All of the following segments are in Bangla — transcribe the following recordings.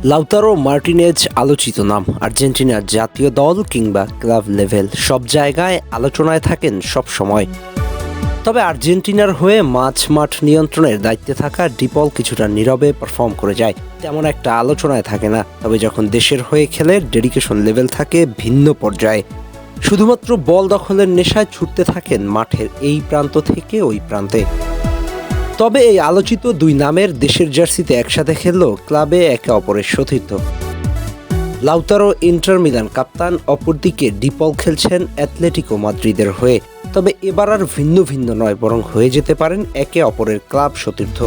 লাউতারো মার্টিনেজ আলোচিত নাম। আর্জেন্টিনার জাতীয় দল কিংবা ক্লাব লেভেল সব জায়গায় আলোচনায় থাকেন সব সময়। তবে আর্জেন্টিনার হয়ে মাঠ নিয়ন্ত্রণের দায়িত্বে থাকা ডিপল কিছুটা নীরবে পারফর্ম করে যায়, তেমন একটা আলোচনায় থাকে না। তবে যখন দেশের হয়ে খেলে ডেডিকেশন লেভেল থাকে ভিন্ন পর্যায়ে। শুধুমাত্র বল দখলের নেশায় ছুটতে থাকেন মাঠের এই প্রান্ত থেকে ওই প্রান্তে। তবে এই আলোচিত দুই নামের দেশের জার্সিতে একসাথে খেললেও ক্লাবে একে অপরের সতীর্থ। লাউতারো ইন্টার মিলান কাপ্তান, অপরদিকে ডিপল খেলছেন অ্যাটলেটিকো মাদ্রিদের হয়ে। তবে এবার আর ভিন্ন নয়, বরং হয়ে যেতে পারেন একে অপরের ক্লাব সতীর্থ।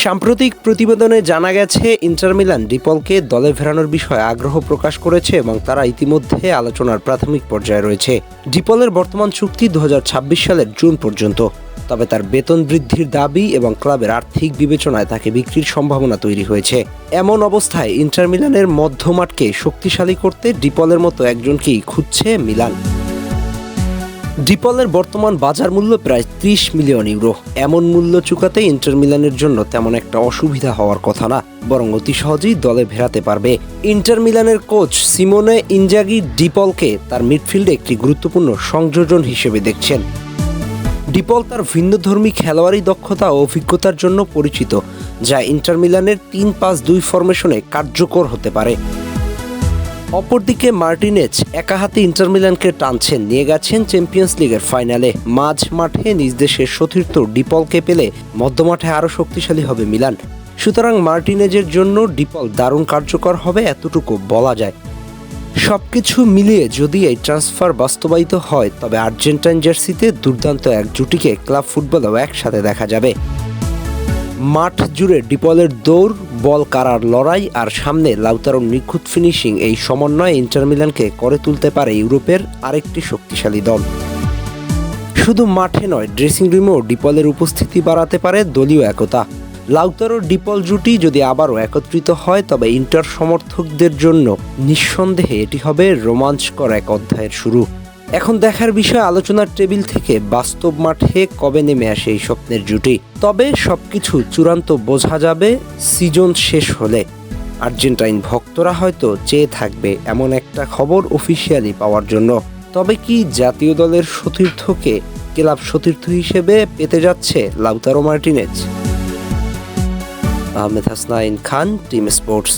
সাম্প্রতিক প্রতিবেদনে জানা গেছে ইন্টার মিলান ডিপলকে দলে ফেরানোর বিষয়ে আগ্রহ প্রকাশ করেছে এবং তারা ইতিমধ্যে আলোচনার প্রাথমিক পর্যায়ে রয়েছে। ডিপলের বর্তমান চুক্তি 2026 সালের জুন পর্যন্ত। তবে তার বেতন বৃদ্ধির দাবি এবং ক্লাবের আর্থিক বিবেচনায় তাকে বিক্রির সম্ভাবনা তৈরি হয়েছে। এমন অবস্থায় ইন্টার মিলানের মধ্যমাঠকে শক্তিশালী করতে ডিপলের মতো একজনকেই খুঁজছে মিলান। ডিপলের বর্তমান বাজার মূল্য প্রায় 30 মিলিয়ন ইউরো। এমন মূল্য চুকাতে ইন্টার মিলানের জন্য তেমন একটা অসুবিধা হওয়ার কথা না, বরং অতি সহজেই দলে ফেরাতে পারবে। ইন্টার মিলানের কোচ সিমোনে ইনজাগি ডিপলকে তার মিডফিল্ডে একটি গুরুত্বপূর্ণ সংযোজন হিসেবে দেখছেন। ডিপল তার ভিন্নধর্মী খেলোয়াড়ি দক্ষতা ও অভিজ্ঞতার জন্য পরিচিত, যা ইন্টার মিলানের 3-5-2 ফরমেশনে কার্যকর হতে পারে। অপরদিকে মার্টিনেজ একা হাতে ইন্টার মিলানকে টানছেন, নিয়ে গেছেন চ্যাম্পিয়ন্স লিগের ফাইনালে। মাঠে নিজ দেশের সতীর্থ ডিপলকে পেলে মধ্যমাঠে আরও শক্তিশালী হবে মিলান। সুতরাং মার্টিনেজের জন্য ডিপল দারুণ কার্যকর হবে, এতটুকু বলা যায়। সবকিছু মিলিয়ে যদি এই ট্রান্সফার বাস্তবায়িত হয়, তবে আর্জেন্টাইন জার্সিতে দুর্দান্ত এক জুটিকে ক্লাব ফুটবলেও একসাথে দেখা যাবে। মাঠ জুড়ে ডিপলের দৌড়, বল কাড়ার লড়াই আর সামনে লাউতারোর নিখুঁত ফিনিশিং, এই সমন্বয়ে ইন্টার মিলানকে করে তুলতে পারে ইউরোপের আরেকটি শক্তিশালী দল। শুধু মাঠে নয়, ড্রেসিং রুমেও ডিপলের উপস্থিতি বাড়াতে পারে দলীয় একতা। লাউতারো ডিপল জুটি যদি আবারও একত্রিত হয়, তবে ইন্টার সমর্থকদের জন্য নিঃসন্দেহে এটি হবে রোমাঞ্চকর এক অধ্যায়ের শুরু। এখন দেখার বিষয় আলোচনার টেবিল থেকে বাস্তব মাঠে কবে নেমে আসে এই স্বপ্নের জুটি। তবে সবকিছু চূড়ান্ত বোঝা যাবে সিজন শেষ হলে। আর্জেন্টাইন ভক্তরা হয়তো চেয়ে থাকবে এমন একটা খবর অফিসিয়ালি পাওয়ার জন্য। তবে কি জাতীয় দলের সতীর্থকে ক্লাব সতীর্থ হিসেবে পেতে যাচ্ছে লাউতারো মার্টিনেজ? আহমেদ হাসনাইন খান, টিম স্পোর্টস।